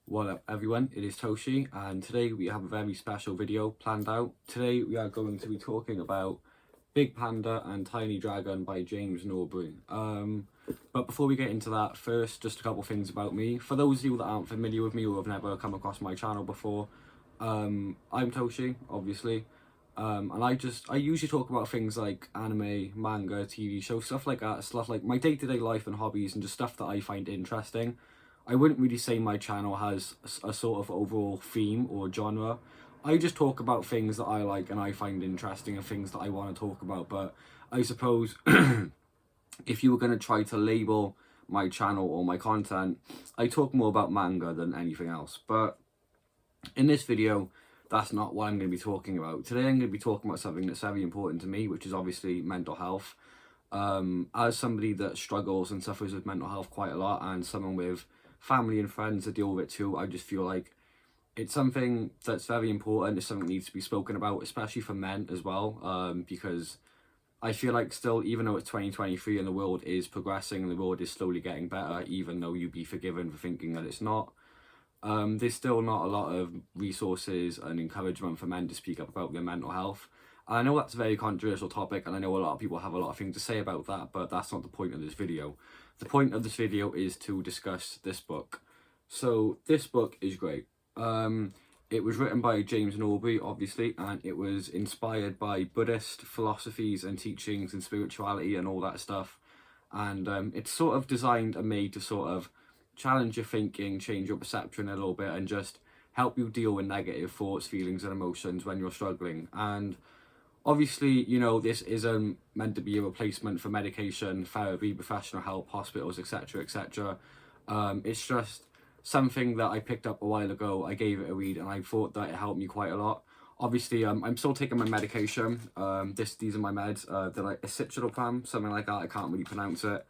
What up everyone, it is Toshi and today we have a very special video planned out. Today we are going to be talking about Big Panda and Tiny Dragon by James Norbury. But before we get into that, first just a couple things about me. For those of you that aren't familiar with me or have never come across my channel before, I'm Toshi, obviously. And I usually talk about things like anime, manga, TV shows, stuff like that, stuff like my day-to-day life and hobbies and just stuff that I find interesting. I wouldn't really say my channel has a sort of overall theme or genre. I just talk about things that I like and I find interesting and things that I want to talk about. But I suppose if you were going to try to label my channel or my content, I talk more about manga than anything else. But in this video, that's not what I'm going to be talking about. Today I'm going to be talking about something that's very important to me, which is obviously mental health. As somebody that struggles and suffers with mental health quite a lot, and someone with family and friends that deal with it too, I just feel like it's something that's very important. It's something that needs to be spoken about, especially for men as well, because I feel like still, even though it's 2023 and the world is progressing and the world is slowly getting better, even though you'd be forgiven for thinking that it's not, there's still not a lot of resources and encouragement for men to speak up about their mental health. I know that's a very controversial topic and I know a lot of people have a lot of things to say about that, but that's not the point of this video. The point of this video is to discuss this book. So this book is great. It was written by James Norbury, obviously, and it was inspired by Buddhist philosophies and teachings and spirituality and all that stuff. And it's sort of designed and made to sort of challenge your thinking, change your perception a little bit, and just help you deal with negative thoughts, feelings and emotions when you're struggling. And obviously, you know, this isn't meant to be a replacement for medication, therapy, professional help, hospitals, etc, etc. It's just something that I picked up a while ago. I gave it a read and I thought that it helped me quite a lot. Obviously, I'm still taking my medication. These are my meds. They're like acetalopram, something like that. I can't really pronounce it.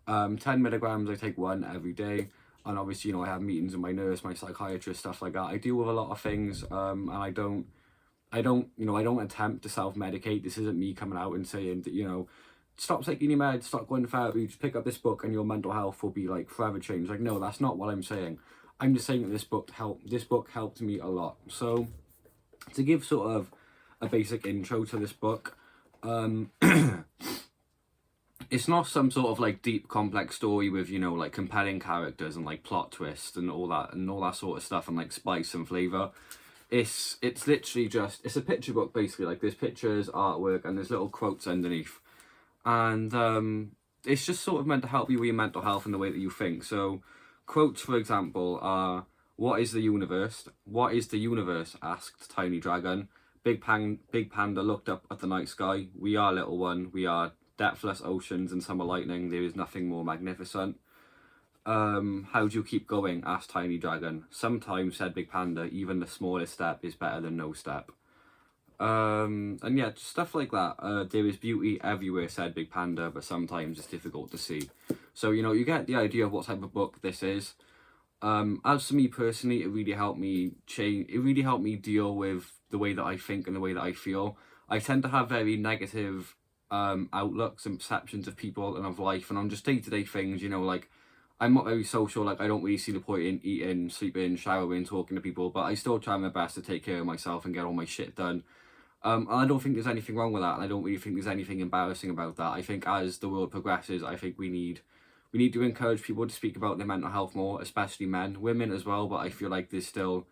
10 milligrams, I take one every day. And obviously, you know, I have meetings with my nurse, my psychiatrist, stuff like that. I deal with a lot of things, and I don't attempt to self-medicate. This isn't me coming out and saying that, you know, stop taking your meds, stop going to therapy, just pick up this book and your mental health will be like forever changed. Like, no, that's not what I'm saying. I'm just saying that this book helped me a lot. So to give sort of a basic intro to this book, it's not some sort of like deep complex story with, you know, like compelling characters and like plot twists and all that sort of stuff and like spice and flavor. It's literally just, it's a picture book basically. Like there's pictures, artwork, and there's little quotes underneath, and it's just sort of meant to help you with your mental health and the way that you think. So quotes, for example, are, what is the universe? What is the universe? Asked Tiny Dragon. Big Panda looked up at the night sky. We are, little one, we are depthless oceans and summer lightning. There is nothing more magnificent. How do you keep going? Asked Tiny Dragon. Sometimes, said Big Panda, even the smallest step is better than no step. And yeah, stuff like that. There is beauty everywhere, said Big Panda, but sometimes it's difficult to see. So, you know, you get the idea of what type of book this is. As for me personally, it really helped me deal with the way that I think and the way that I feel. I tend to have very negative outlooks and perceptions of people and of life and on just day-to-day things, you know, like I'm not very social. Like I don't really see the point in eating, sleeping, showering, talking to people, but I still try my best to take care of myself and get all my shit done. And I don't think there's anything wrong with that, and I don't really think there's anything embarrassing about that. I think as the world progresses, I think we need to encourage people to speak about their mental health more, especially men, women as well. But I feel like there's still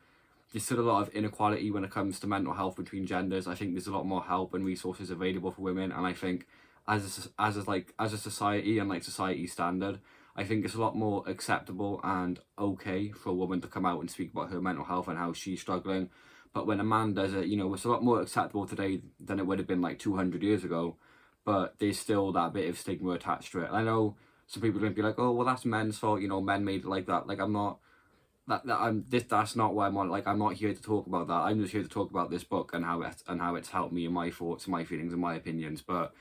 a lot of inequality when it comes to mental health between genders. I think there's a lot more help and resources available for women, and I think as a society and like society standard, I think it's a lot more acceptable and okay for a woman to come out and speak about her mental health and how she's struggling. But when a man does it, you know, it's a lot more acceptable today than it would have been like 200 years ago. But there's still that bit of stigma attached to it. I know some people are going to be like, oh, well, that's men's fault. You know, men made it like that. Like, I'm not, that's not why I'm on. Like, I'm not here to talk about that. I'm just here to talk about this book and how it's helped me and my thoughts and my feelings and my opinions. But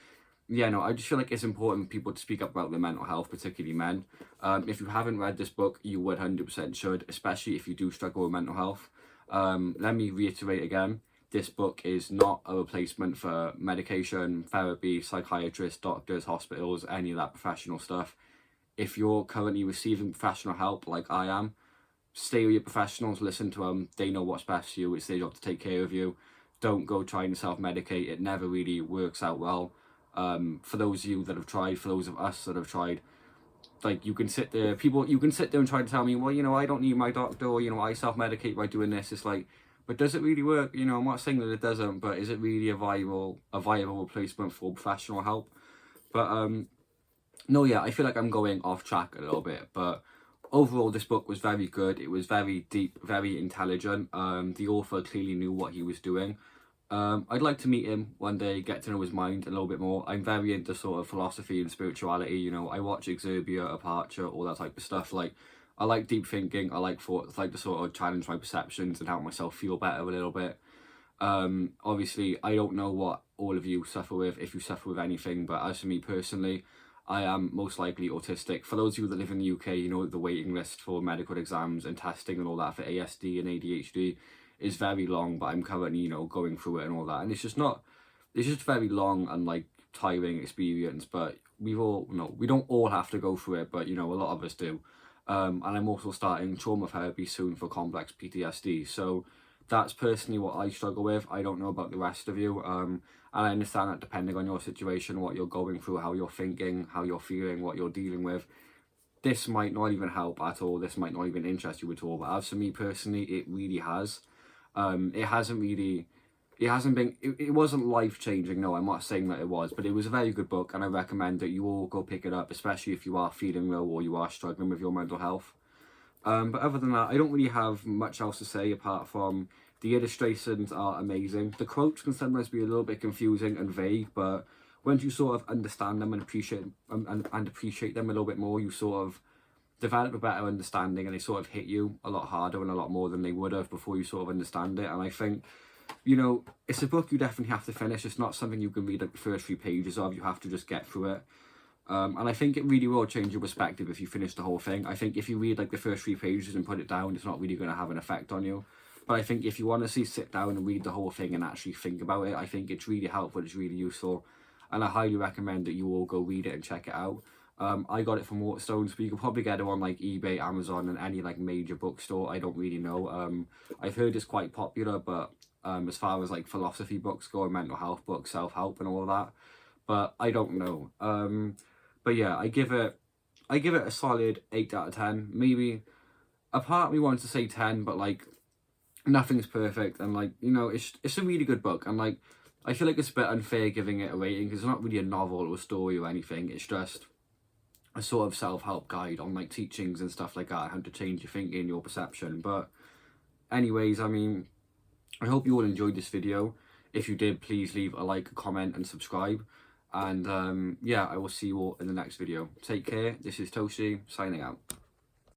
yeah, no, I just feel like it's important for people to speak up about their mental health, particularly men. If you haven't read this book, you 100% should, especially if you do struggle with mental health. Let me reiterate again, this book is not a replacement for medication, therapy, psychiatrists, doctors, hospitals, any of that professional stuff. If you're currently receiving professional help like I am, stay with your professionals, listen to them. They know what's best for you. It's their job to take care of you. Don't go trying to self-medicate. It never really works out well. For those of you that have tried, for those of us that have tried, like, you can sit there and try to tell me, well, you know, I don't need my doctor, or, you know, I self-medicate by doing this. It's like, but does it really work? You know, I'm not saying that it doesn't, but is it really a viable replacement for professional help? But no, yeah, I feel like I'm going off track a little bit, but overall this book was very good. It was very deep, very intelligent. The author clearly knew what he was doing. I'd like to meet him one day, get to know his mind a little bit more. I'm very into sort of philosophy and spirituality. You know, I watch Exerbia, Apache, all that type of stuff. Like, I like deep thinking. I like thoughts, like to sort of challenge my perceptions and help myself feel better a little bit. Obviously, I don't know what all of you suffer with, if you suffer with anything, but as for me personally, I am most likely autistic. For those of you that live in the UK, you know, the waiting list for medical exams and testing and all that for ASD and ADHD is very long, but I'm currently, you know, going through it and all that. And it's just very long and, like, tiring experience, but we don't all have to go through it, but, you know, a lot of us do. And I'm also starting trauma therapy soon for complex PTSD. So that's personally what I struggle with. I don't know about the rest of you. And I understand that depending on your situation, what you're going through, how you're thinking, how you're feeling, what you're dealing with, this might not even help at all. This might not even interest you at all. But as for me personally, it really has. It wasn't life-changing, no, I'm not saying that it was, but it was a very good book, and I recommend that you all go pick it up, especially if you are feeling low or you are struggling with your mental health. But other than that, I don't really have much else to say apart from the illustrations are amazing. The quotes can sometimes be a little bit confusing and vague, but once you sort of understand them and appreciate them a little bit more, you sort of develop a better understanding, and they sort of hit you a lot harder and a lot more than they would have before you sort of understand it. And I think, you know, it's a book you definitely have to finish. It's not something you can read like the first 3 pages of. You have to just get through it. And I think it really will change your perspective if you finish the whole thing. I think if you read like the first 3 pages and put it down, it's not really going to have an effect on you. But I think if you honestly sit down and read the whole thing and actually think about it, I think it's really helpful, it's really useful. And I highly recommend that you all go read it and check it out. I got it from Waterstones, but you can probably get it on like eBay, Amazon, and any like major bookstore. I don't really know. I've heard it's quite popular, but as far as like philosophy books go, and mental health books, self-help and all that, but I don't know. But yeah, I give it a solid 8 out of 10. Maybe a part of me wants to say 10, but like nothing's perfect, and like, you know, it's a really good book, and like I feel like it's a bit unfair giving it a rating because it's not really a novel or a story or anything. It's just a sort of self-help guide on like teachings and stuff like that, how to change your thinking, your perception. But anyways, I mean, I hope you all enjoyed this video. If you did, please leave a like, a comment and subscribe. And yeah, I will see you all in the next video. Take care. This is Toshi signing out.